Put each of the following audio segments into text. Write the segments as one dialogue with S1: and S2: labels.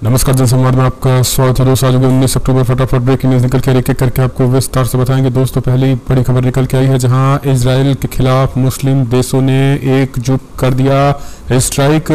S1: नमस्कार जनसंवाद में आपका स्वागत है दोस्तों। आज 19 अक्टूबर फटाफट ब्रेकिंग न्यूज निकल के एक एक करके आपको विस्तार से बताएंगे। दोस्तों पहली बड़ी खबर निकल के आई है जहां इजराइल के खिलाफ मुस्लिम देशों ने एकजुट कर दिया स्ट्राइक।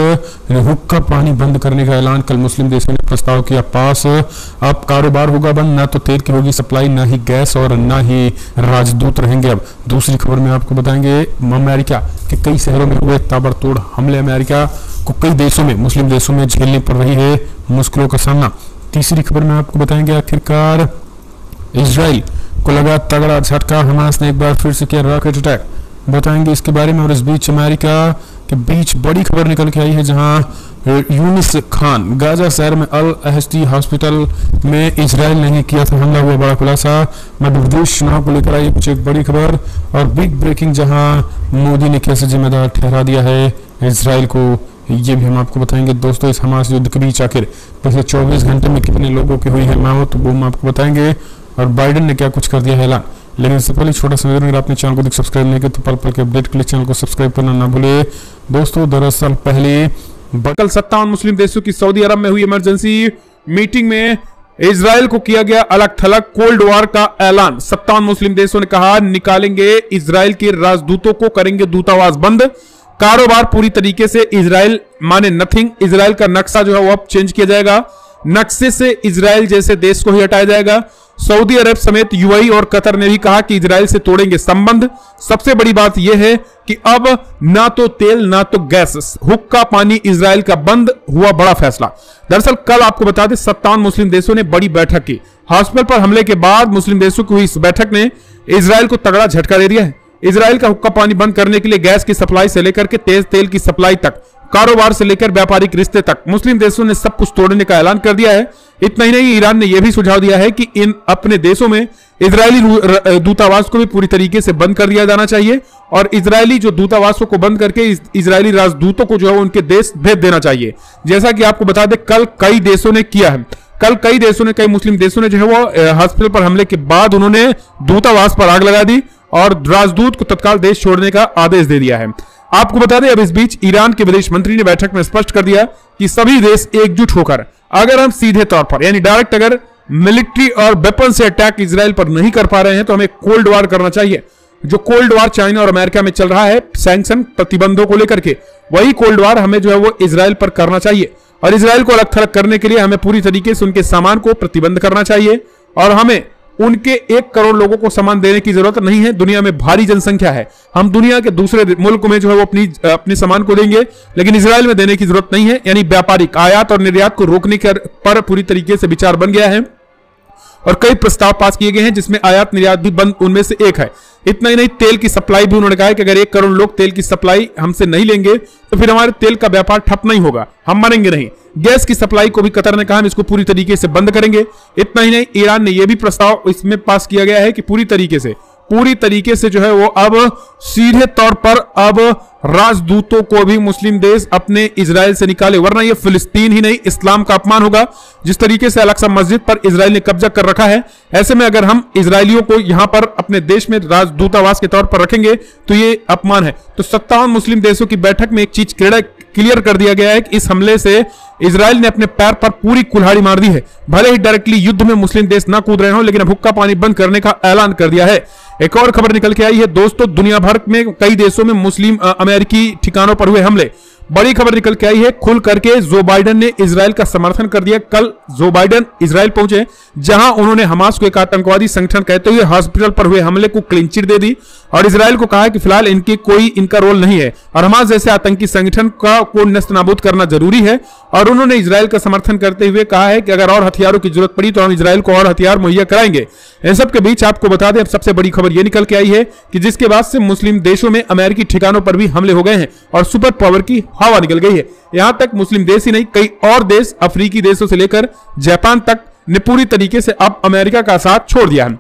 S1: हुक्का पानी बंद करने का ऐलान कल मुस्लिम देशों ने प्रस्ताव किया पास। अब कारोबार होगा बंद, ना तो तेल की होगी सप्लाई, ना ही गैस और ना ही राजदूत रहेंगे। अब दूसरी खबर में आपको बताएंगे अमेरिका के कई शहरों में हुए ताबड़तोड़ हमले। अमेरिका को कई देशों में मुस्लिम देशों में झेलनी पड़ रही है मुश्किलों का सामना। तीसरी खबर में आपको बताएंगे आखिरकार इजराइल को लगा तगड़ा झटका, हमास ने एक बार फिर से किया रॉकेट अटैक, बताएंगे इसके बारे में। और इस बीच अमेरिका के बीच बड़ी खबर निकल के आई है जहां यूनिस खान गाजा शहर में अल अहस्टी हॉस्पिटल में इजराइल ने किया था हमला, हुआ बड़ा खुलासा। मध्य प्रदेश चुनाव को लेकर आई कुछ एक बड़ी खबर और बिग ब्रेकिंग जहां मोदी ने कैसे जिम्मेदार ठहरा दिया है इजराइल को, ये भी हम आपको बताएंगे। दोस्तों इस हमास युद्ध के बीच आखिर पिछले 24 घंटे में कितने लोगों की हुई है मौत, वो हम आपको बताएंगे। और बाइडेन ने क्या कुछ कर दिया है ऐलान। लेकिन इससे पहले छोटा सा अगर आपने चैनल को सब्सक्राइब नहीं किया तो पल पल के अपडेट के लिए चैनल को सब्सक्राइब करना ना भूले। दोस्तों दरअसल पहले
S2: कल 57 मुस्लिम देशों की सऊदी अरब में हुई इमरजेंसी मीटिंग में इजराइल को किया गया अलग थलग कोल्ड वॉर का ऐलान। 57 मुस्लिम देशों ने कहा निकालेंगे इजराइल के राजदूतों को, करेंगे दूतावास बंद, कारोबार पूरी तरीके से इजराइल माने नथिंग। इजराइल का नक्शा जो है वो अब चेंज किया जाएगा, नक्शे से इजराइल जैसे देश को ही हटाया जाएगा। सऊदी अरब समेत यूएई और कतर ने भी कहा कि इजराइल से तोड़ेंगे संबंध। सबसे बड़ी बात यह है कि अब ना तो तेल ना तो गैस, हुक्का पानी इजराइल का बंद, हुआ बड़ा फैसला। दरअसल कल आपको बता दें 57 मुस्लिम देशों ने बड़ी बैठक की। हॉस्पिटल पर हमले के बाद मुस्लिम देशों की हुई इस बैठक ने इजराइल को तगड़ा झटका दे दिया है। इजराइल का हुक्का पानी बंद करने के लिए गैस की सप्लाई से लेकर के तेज तेल की सप्लाई तक, कारोबार से लेकर व्यापारिक रिश्ते तक मुस्लिम देशों ने सब कुछ तोड़ने का ऐलान कर दिया है। इतना ही नहीं, ईरान ने यह भी सुझाव दिया है कि इन अपने देशों में इजरायली दूतावास को भी पूरी तरीके से बंद कर दिया जाना चाहिए और इजरायली जो दूतावासों को बंद करके इजरायली राजदूतों को जो है उनके देश भेज देना चाहिए। जैसा कि आपको बता दें कल कई देशों ने किया है। कल कई मुस्लिम देशों ने जो है वो हॉस्पिटल पर हमले के बाद उन्होंने दूतावास पर आग लगा दी और राजदूत को तत्काल देश छोड़ने का आदेश दे दिया है। आपको बता दें अब इस बीच ईरान के विदेश मंत्री ने बैठक में स्पष्ट कर दिया कि सभी देश एकजुट होकर अगर हम सीधे तौर पर यानी डायरेक्ट अगर मिलिट्री और वेपन से अटैक इजराइल पर नहीं कर पा रहे हैं तो हमें कोल्ड वॉर करना चाहिए। जो कोल्ड वॉर चाइना और अमेरिका में चल रहा है सैंक्शन प्रतिबंधों को लेकर के, वही कोल्ड वॉर हमें जो है वो इजराइल पर करना चाहिए। और इजराइल को अलग थलग करने के लिए हमें पूरी तरीके से उनके सामान को प्रतिबंध करना चाहिए और हमें उनके 1 करोड़ लोगों को सामान देने की जरूरत नहीं है। दुनिया में भारी जनसंख्या है, हम दुनिया के दूसरे मुल्क में जो है वो अपने सामान को देंगे, लेकिन इजराइल में देने की जरूरत नहीं है। यानी व्यापारिक आयात और निर्यात को रोकने पर पूरी तरीके से विचार बन गया है और कई प्रस्ताव पास किए गए हैं जिसमें आयात निर्यात भी बंद उनमें से एक है। इतना ही नहीं, तेल की सप्लाई भी उन्होंने कहा है कि अगर 1 करोड़ लोग तेल की सप्लाई हमसे नहीं लेंगे तो फिर हमारे तेल का व्यापार ठप नहीं होगा, हम मरेंगे नहीं। गैस की सप्लाई को भी कतर ने कहा हम इसको पूरी तरीके से बंद करेंगे। इतना ही नहीं, ईरान ने यह भी प्रस्ताव इसमें पास किया गया है कि पूरी तरीके से जो है वो अब सीधे तौर पर अब राजदूतों को भी मुस्लिम देश अपने इजराइल से निकाले, वरना ये फिलिस्तीन ही नहीं इस्लाम का अपमान होगा। जिस तरीके से अल-अक्सा मस्जिद पर इजराइल ने कब्जा कर रखा है, ऐसे में अगर हम इजरायलियों को यहां पर अपने देश में राजदूतावास के तौर पर रखेंगे तो ये अपमान है। तो 57 मुस्लिम देशों की बैठक में एक चीज क्लियर कर दिया गया है कि इस हमले से इजराइल ने अपने पैर पर पूरी कुल्हाड़ी मार दी है। भले ही डायरेक्टली युद्ध में मुस्लिम देश ना कूद रहे हो, लेकिन अब हुक्का पानी बंद करने का ऐलान कर दिया है। एक और खबर निकल के आई है दोस्तों, दुनिया भर में कई देशों में मुस्लिम अमेरिकी ठिकानों पर हुए हमले। बड़ी खबर निकल के आई है, खुल करके जो बाइडेन ने इजराइल का समर्थन कर दिया। कल जो बाइडेन इजराइल पहुंचे जहां उन्होंने हमास को एक आतंकवादी संगठन कहते हुए हॉस्पिटल पर हुए हमले को क्लीन चिट दे दी और इजराइल को कहा कि फिलहाल इनका रोल नहीं है और हमास जैसे आतंकी संगठन को नस्तनाबूद करना जरूरी है। और उन्होंने इजराइल का समर्थन करते हुए कहा है कि अगर और हथियारों की जरूरत पड़ी तो हम इजराइल को और हथियार मुहैया कराएंगे। इन सब के बीच आपको बता दें अब सबसे बड़ी खबर यह निकल के आई है कि जिसके बाद से मुस्लिम देशों में अमेरिकी ठिकानों पर भी हमले हो गए हैं और सुपर पावर की हवा निकल गई है। यहां तक मुस्लिम देश ही नहीं, कई और देश अफ्रीकी देशों से लेकर जापान तक ने पूरी तरीके से अब अमेरिका का साथ छोड़ दिया है।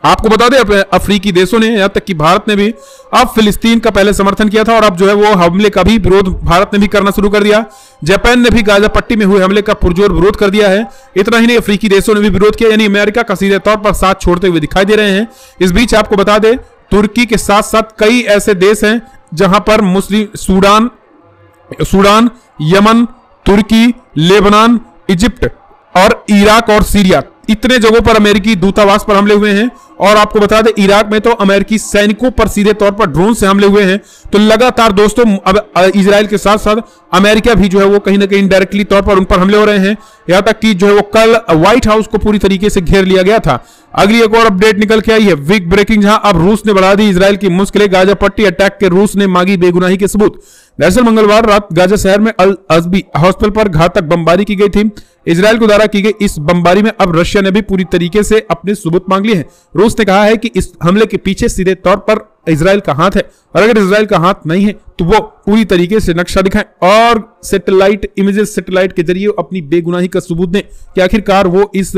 S2: आपको बता दें अफ्रीकी देशों ने, यहां तक कि भारत ने भी अब फिलिस्तीन का पहले समर्थन किया था और अब जो है वो हमले का भी विरोध भारत ने भी करना शुरू कर दिया। जापान ने भी गाजा पट्टी में हुए हमले का पुरजोर विरोध कर दिया है। इतना ही नहीं, अफ्रीकी देशों ने भी विरोध किया, यानी अमेरिका का सीधे तौर पर साथ छोड़ते हुए दिखाई दे रहे हैं। इस बीच आपको बता दें तुर्की के साथ साथ कई ऐसे देश हैं जहां पर मुस्लिम सूडान, यमन, तुर्की, लेबनान, इजिप्ट और इराक और सीरिया, इतने जगहों पर अमेरिकी दूतावास पर हमले हुए हैं। और आपको बता दें इराक में तो अमेरिकी सैनिकों पर सीधे तौर पर ड्रोन से हमले हुए हैं। तो लगातार दोस्तों अब इजराइल के साथ साथ अमेरिका भी जो है वो कहीं ना कहीं डायरेक्टली तौर पर उन पर हमले हो रहे हैं। यहां तक कि जो है वो कल व्हाइट हाउस को पूरी तरीके से घेर लिया गया था। अगली एक और अपडेट निकल के आई है, बिग ब्रेकिंग, जहां अब रूस ने बढ़ा दी इजराइल की मुश्किलें, गाजा पट्टी अटैक के रूस ने मांगी बेगुनाही के सबूत। दरअसल मंगलवार रात गाजा शहर में अल अजबी हॉस्पिटल पर घातक बमबारी की गई थी। इजराइल को द्वारा की गई इस बमबारी में अब रशिया ने भी पूरी तरीके से अपने सबूत मांग लिए हैं। रूस ने कहा है कि इस हमले के पीछे सीधे तौर पर इजराइल का हाथ है, और अगर इजराइल का हाथ नहीं है तो वो पूरी तरीके से नक्शा दिखाएं और सैटेलाइट इमेजेस, सैटेलाइट के जरिए अपनी बेगुनाही का सबूत दें कि आखिरकार वो इस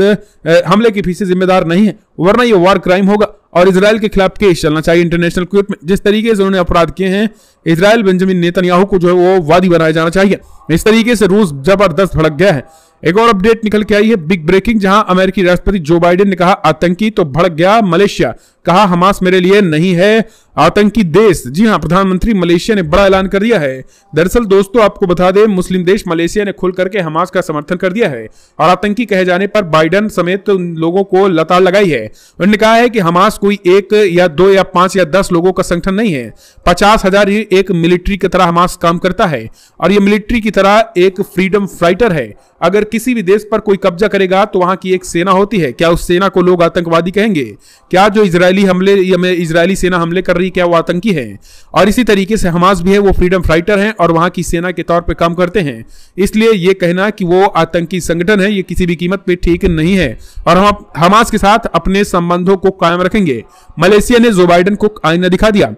S2: हमले के पीछे जिम्मेदार नहीं है, वरना ये वार क्राइम होगा और इजराइल के खिलाफ केस चलना चाहिए इंटरनेशनल कोर्ट में। जिस तरीके से उन्होंने अपराध किए हैं, इजराइल बेंजामिन नेतन्याहू को जो है वो वादी बनाया जाना चाहिए। इस तरीके से रूस जबरदस्त भड़क गया है। एक और अपडेट निकल के आई है, बिग ब्रेकिंग, जहां अमेरिकी राष्ट्रपति जो बाइडेन ने कहा आतंकी तो भड़क गया मलेशिया, कहा हमास मेरे लिए नहीं है आतंकी देश। जी हां, प्रधानमंत्री मलेशिया ने बड़ा ऐलान कर दिया है। दरअसल दोस्तों आपको बता दें, मुस्लिम देश मलेशिया ने खुल करके हमास का समर्थन कर दिया है और आतंकी कहे जाने पर बाइडेन समेत लोगों को लताड़ लगाई है। उन्होंने कहा है कि हमास कोई 1 या 2 या 5 या 10 लोगों का संगठन नहीं है, 50,000 एक मिलिट्री की तरह हमास काम करता है और यह मिलिट्री की तरह एक फ्रीडम फाइटर है। अगर किसी भी देश पर कोई कब्जा करेगा तो वहां की एक सेना होती है। क्या उस सेना को लोग आतंकवादी कहेंगे? क्या जो इजरायली सेना हमले कर रही, क्या वो आतंकी है? और इसी तरीके से हमास भी है, वो फ्रीडम फाइटर हैं और वहां की सेना के तौर पे काम करते हैं। इसलिए ये कहना कि वो आतंकी संगठन है, ये किसी भी कीमत पे ठीक नहीं है और हम हमास के साथ अपने संबंधों को कायम रखेंगे। मलेशिया ने जो बाइडेन को आईना दिखा दिया।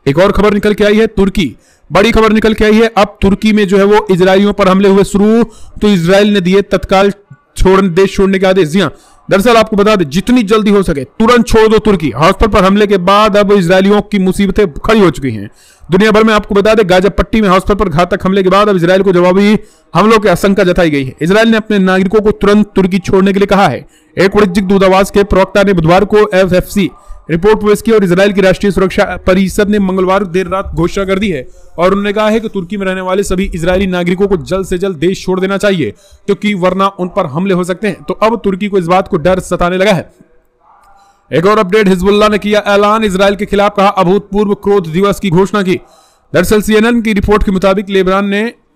S2: एक और खबर निकल के आई है, तुर्की, बड़ी खबर निकल के आई है। अब तुर्की में जो है वो इजरायलियों पर हमले हुए शुरू, तो इजराइल ने दिए तत्काल देश छोड़ने के आदेश। जी हां, दरअसल आपको बता दें जितनी जल्दी हो सके तुरंत छोड़ दो तुर्की। हॉस्पिटल पर हमले के बाद अब इजरायलियों की मुसीबतें खड़ी हो चुकी हैं दुनिया भर में। आपको बता दें गाजा पट्टी में हॉस्पिटल पर घातक हमले के बाद अब इजराइल को जवाबी हमलों की आशंका जताई गई है। इजराइल ने अपने नागरिकों को तुरंत तुर्की छोड़ने के लिए कहा है। एक वाणिज्यिक दूतावास के प्रवक्ता ने बुधवार को एफएफसी रिपोर्ट पेश की और इजराइल की राष्ट्रीय सुरक्षा परिषद ने मंगलवार देर रात घोषणा कर दी है और उन्होंने कहा है कि तुर्की में रहने वाले सभी इजरायली नागरिकों को जल्द से जल्द देश छोड़ देना चाहिए, क्योंकि वरना उन पर हमले हो सकते हैं। तो अब तुर्की को इस बात को डर सताने लगा है। एक और अपडेट, हिजबुल्लाह ने किया ऐलान, इजराइल के खिलाफ कहा अभूतपूर्व क्रोध दिवस की घोषणा की। दरअसल CNN की रिपोर्ट के मुताबिक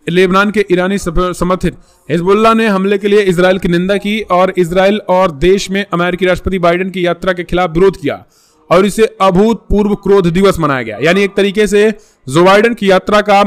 S2: लेबनान के ईरानी समर्थित हिजबुल्लाह ने हमले के लिए इजराइल की निंदा की और इजराइल और देश में अमेरिकी राष्ट्रपति बाइडेन की यात्रा के खिलाफ विरोध किया और इसे अभूतपूर्व क्रोध दिवस मनाया गया। यानी एक तरीके से जो बाइडेन की यात्रा का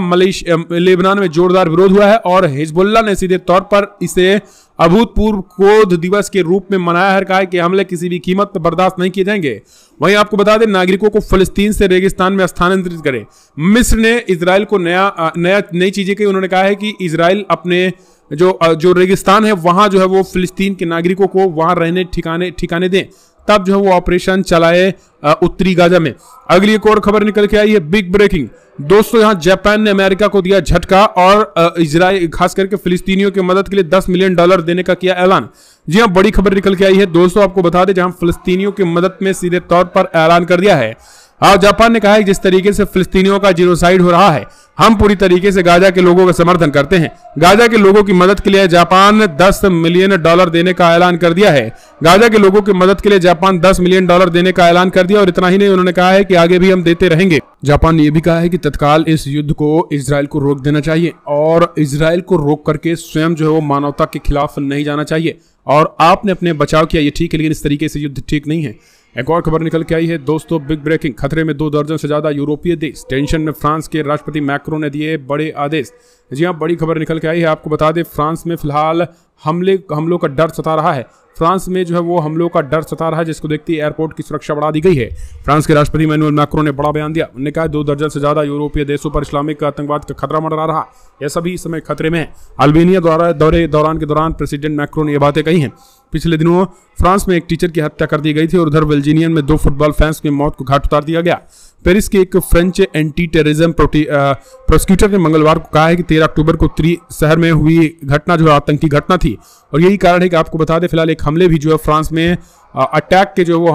S2: लेबनान में जोरदार विरोध हुआ है और हिजबुल्लाह ने सीधे तौर पर इसे अभूतपूर्व क्रोध दिवस के रूप में मनाया है। कहा है कि हमले किसी भी कीमत पर बर्दाश्त नहीं किए जाएंगे। वहीं आपको बता दें नागरिकों को फिलिस्तीन से रेगिस्तान में स्थानांतरित करे। मिस्र ने इजराइल को नई चीजें कही। उन्होंने कहा है कि इजराइल अपने जो रेगिस्तान है वहां जो है वो फिलिस्तीन के नागरिकों को वहां रहने ठिकाने दें, तब जो है वो ऑपरेशन चलाए उत्तरी गाजा में। अगली एक और खबर निकल के आई है, बिग ब्रेकिंग दोस्तों, यहां जापान ने अमेरिका को दिया झटका और इजराइल खास करके फिलिस्तीनियों की मदद के लिए $10 मिलियन देने का किया ऐलान। जी हां, बड़ी खबर निकल के आई है दोस्तों, आपको बता दें जहां फिलिस्तीनियों की मदद में सीधे तौर पर ऐलान कर दिया है। जापान ने कहा है जिस तरीके से फिलिस्तीनियों का जीनोसाइड हो रहा है, हम पूरी तरीके से गाजा के लोगों का समर्थन करते हैं। गाजा के लोगों की मदद के लिए जापान $10 मिलियन देने का ऐलान कर दिया है। गाजा के लोगों की मदद के लिए जापान $10 मिलियन देने का ऐलान कर दिया और इतना ही नहीं, उन्होंने कहा है कि आगे भी हम देते रहेंगे। जापान ने यह भी कहा है कि तत्काल इस युद्ध को इजराइल को रोक देना चाहिए और इजराइल को रोक करके स्वयं जो है वो मानवता के खिलाफ नहीं जाना चाहिए। और आपने अपने बचाव किया, ये ठीक है, लेकिन इस तरीके से युद्ध ठीक नहीं है। एक और खबर निकल के आई है दोस्तों, बिग ब्रेकिंग, खतरे में 2 दर्जन से ज्यादा यूरोपीय देश, टेंशन में फ्रांस के राष्ट्रपति मैक्रों ने दिए बड़े आदेश। जी हां, बड़ी खबर निकल के आई है। आपको बता दें फ्रांस में फिलहाल हमलों का डर सता रहा है। फ्रांस में जो है वो हमलों का डर सता रहा है, जिसको देखते ही एयरपोर्ट की सुरक्षा बढ़ा दी गई है। फ्रांस के राष्ट्रपति इमैनुअल मैक्रों ने बड़ा बयान दिया। उन्होंने कहा 2 दर्जन से ज्यादा यूरोपीय देशों पर इस्लामिक आतंकवाद का खतरा मंडरा रहा, यह सभी इस समय खतरे में है। अल्बानिया दौरान के दौरान प्रेसिडेंट मैक्रों ने यह बातें कही हैं। पिछले दिनों फ्रांस में एक टीचर की हत्या कर दी गई थी और उधर बेल्जियम में 2 फुटबॉल फैंस की मौत को घाट उतार दिया गया। पेरिस के एक फ्रेंच एंटी टेररिज्म प्रोसिक्यूटर ने मंगलवार को कहा है कि 13 अक्टूबर को शहर में हुई घटना जो आतंकी घटना थी और यही कारण है कि आपको बता दें फिलहाल एक हमले भी जो है फ्रांस में अटैक के जो वो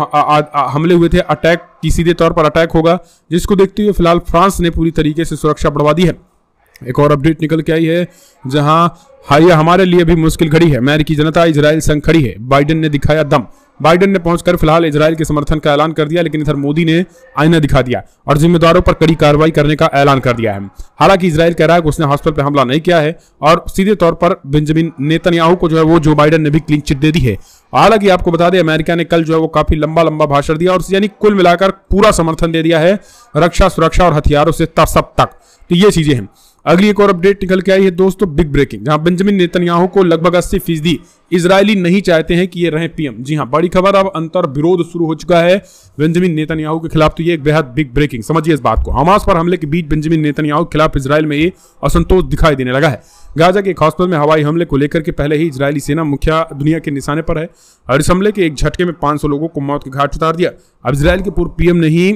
S2: हमले हुए थे, अटैक की सीधे तौर पर अटैक होगा, जिसको देखते हुए फिलहाल फ्रांस ने पूरी तरीके से सुरक्षा बढ़वा दी है। एक और अपडेट निकल के आई है जहां हाँ, यह हमारे लिए भी मुश्किल घड़ी है। अमेरिकी जनता इजराइल संग खड़ी है। बाइडेन ने दिखाया दम। बाइडेन ने पहुंचकर फिलहाल इजराइल के समर्थन का ऐलान कर दिया, लेकिन इधर मोदी ने आईना दिखा दिया और जिम्मेदारों पर कड़ी कार्रवाई करने का ऐलान कर दिया है। हालांकि इजराइल कह रहा है कि उसने हॉस्पिटल पर हमला नहीं किया है और सीधे तौर पर बेंजामिन नेतन्याहू को जो है वो जो बाइडेन ने भी क्लीन चिट दे दी है। हालांकि आपको बता दें, अमेरिका ने कल जो है वो काफी लंबा भाषण दिया और यानी कुल मिलाकर पूरा समर्थन दे दिया है रक्षा, सुरक्षा और हथियारों से सब तक। तो ये चीजें हैं। अगली एक और अपडेट निकल के आई है दोस्तों, बिग ब्रेकिंग, जहां बेंजामिन नेतन्याहू को लगभग 80% इजरायली नहीं चाहते हैं कि ये रहे पीएम। जी हां, बड़ी खबर, अब अंतर विरोध शुरू हो चुका है बेंजामिन नेतन्याहू के खिलाफ। तो ये एक बेहद बिग ब्रेकिंग, समझिए इस बात को। हमास पर हमले के बीच बेंजामिन नेतन्याहू के खिलाफ इजराइल में ये असंतोष दिखाई देने लगा है। गाजा के एक हॉस्पिटल में हवाई हमले को लेकर के पहले ही इजरायली सेना मुखिया दुनिया के निशाने पर है और इस हमले के एक झटके में 500 लोगों को मौत के घाट उतार दिया। अब इजराइल के पूर्व पीएम ने ही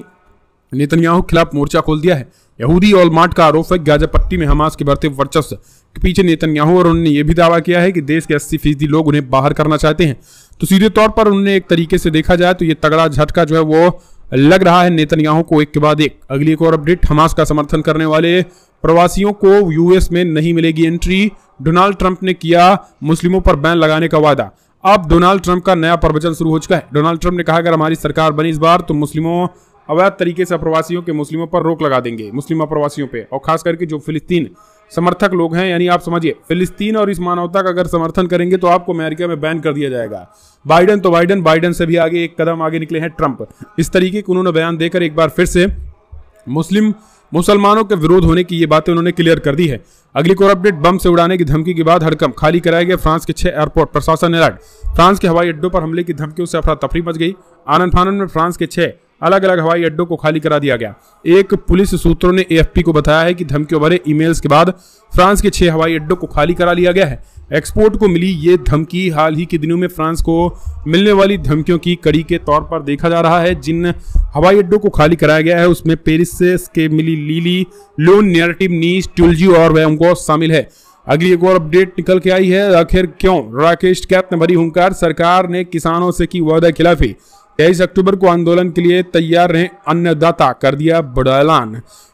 S2: नेतन्याहू के खिलाफ मोर्चा खोल दिया है। यहूदी ऑलमार्ट का आरोप है गाजा पट्टी में हमास के बढ़ते वर्चस्व के पीछे नेतन्याहू, और उन्होंने यह भी दावा किया है कि देश के 80% लोग उन्हें बाहर करना चाहते हैं। तो सीधे तौर पर उन्होंने एक तरीके से देखा जाए तो ये तगड़ा झटका जो है वो लग रहा है नेतन्याहू को एक के बाद एक। अगली एक और अपडेट, हमास का समर्थन करने वाले प्रवासियों को यूएस में नहीं मिलेगी एंट्री। डोनाल्ड ट्रंप ने किया मुस्लिमों पर बैन लगाने का वादा। अब डोनाल्ड ट्रंप का नया प्रवचन शुरू हो चुका है। डोनाल्ड ट्रंप ने कहा अगर हमारी सरकार बनी इस बार तो मुस्लिमों अवैध तरीके से अप्रवासियों के मुस्लिमों पर रोक लगा देंगे, मुस्लिम अप्रवासियों पे, और खास करके जो फिलिस्तीन समर्थक लोग हैं, यानी आप समझिए फिलिस्तीन और इस मानवता का अगर समर्थन करेंगे तो आपको अमेरिका में बैन कर दिया जाएगा। बाइडेन से भी आगे एक कदम आगे निकले हैं ट्रंप। इस तरीके के उन्होंने बयान देकर एक बार फिर से मुसलमानों के विरोध होने की ये बातें उन्होंने क्लियर कर दी है। अगली कोर अपडेट, बम से उड़ाने की धमकी के बाद हड़कंप, खाली कराए गए फ्रांस के 6 एयरपोर्ट, प्रशासन अलर्ट। फ्रांस के हवाई अड्डों पर हमले की धमकियों से अफरा तफरी मच गई। आनन फानन में फ्रांस के 6 अलग अलग हवाई अड्डों को खाली करा दिया गया। एक पुलिस सूत्रों ने एएफपी को बताया है कि धमकियों भरे ईमेल्स के बाद फ्रांस के 6 हवाई अड्डों को खाली करा लिया गया है। एक्सपोर्ट को मिली ये धमकी हाल ही के दिनों में फ्रांस को मिलने वाली धमकियों की कड़ी के तौर पर देखा जा रहा है। जिन हवाई अड्डों को खाली कराया गया है उसमें पेरिस के मिली लीली, लोन, नेरेटिव, नीस, टुलजी और वेमगोस शामिल है। अगली एक और अपडेट निकल के आई है, आखिर क्यों राकेश टिकैत ने भरी हुंकार, सरकार ने किसानों से की वादा खिलाफी। 23 अक्टूबर को आंदोलन के लिए तैयार रहे अन्नदाता, कर दिया बड़ा ऐलान।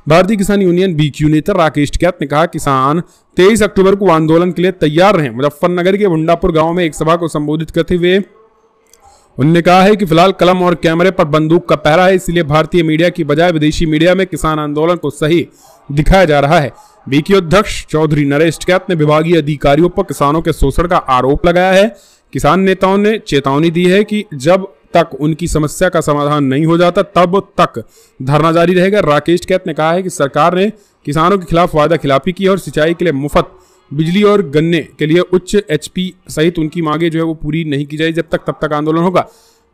S2: भारतीय किसान यूनियन बीक्यू नेता राकेश टिकैत ने कहा किसान 23 अक्टूबर को आंदोलन के लिए तैयार रहे। मुजफ्फरनगर के मुंडापुर गांव में एक सभा को संबोधित करते हुए उन्होंने कहा है कि फिलहाल कलम और कैमरे पर बंदूक का पहरा है, इसलिए भारतीय मीडिया की बजाय विदेशी मीडिया में किसान आंदोलन को सही दिखाया जा रहा है। बीक्यू अध्यक्ष चौधरी नरेश टिकैत ने विभागीय अधिकारियों पर किसानों के शोषण का आरोप लगाया है। किसान नेताओं ने चेतावनी दी है कि जब तक उनकी समस्या का समाधान नहीं हो जाता तब तक धरना जारी रहेगा। राकेश टिकैत ने कहा है कि सरकार ने किसानों के खिलाफ वादा खिलाफी की और सिंचाई के लिए मुफ्त बिजली और गन्ने के लिए उच्च एचपी सहित उनकी मांगे जो है वो पूरी नहीं की जाए तब तक आंदोलन होगा।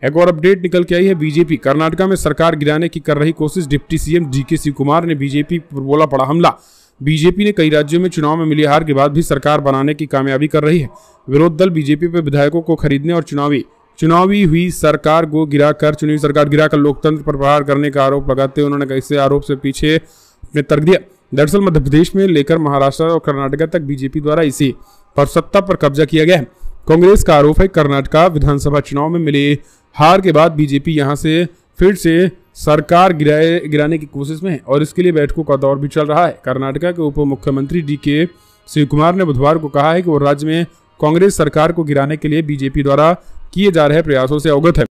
S2: एक और अपडेट निकल के आई है, बीजेपी कर्नाटका में सरकार गिराने की कर रही कोशिश, डिप्टी सीएम डीके शिवकुमार ने बीजेपी पर बोला बड़ा हमला। बीजेपी ने कई राज्यों में चुनाव में मिली हार के बाद भी सरकार बनाने की कामयाबी कर रही है। विरोध दल बीजेपी पर विधायकों को खरीदने और चुनावी हुई सरकार गिराकर लोकतंत्र पर प्रहार करने का आरोप लगाते हुए उन्होंने इस आरोप से पीछे अपने तर्क दिया। दरअसल मध्य प्रदेश में लेकर महाराष्ट्र और कर्नाटक तक बीजेपी द्वारा इसी पर सत्ता पर कब्जा किया गया है। कांग्रेस का आरोप है कर्नाटका विधानसभा चुनाव में मिली हार के बाद बीजेपी यहां से फिर से सरकार गिराने की कोशिश में है और इसके लिए बैठकों का दौर भी चल रहा है। कर्नाटका के उप मुख्यमंत्री डीके शिवकुमार ने बुधवार को कहा है कि वो राज्य में कांग्रेस सरकार को गिराने के लिए बीजेपी द्वारा किए जा रहे प्रयासों से अवगत है।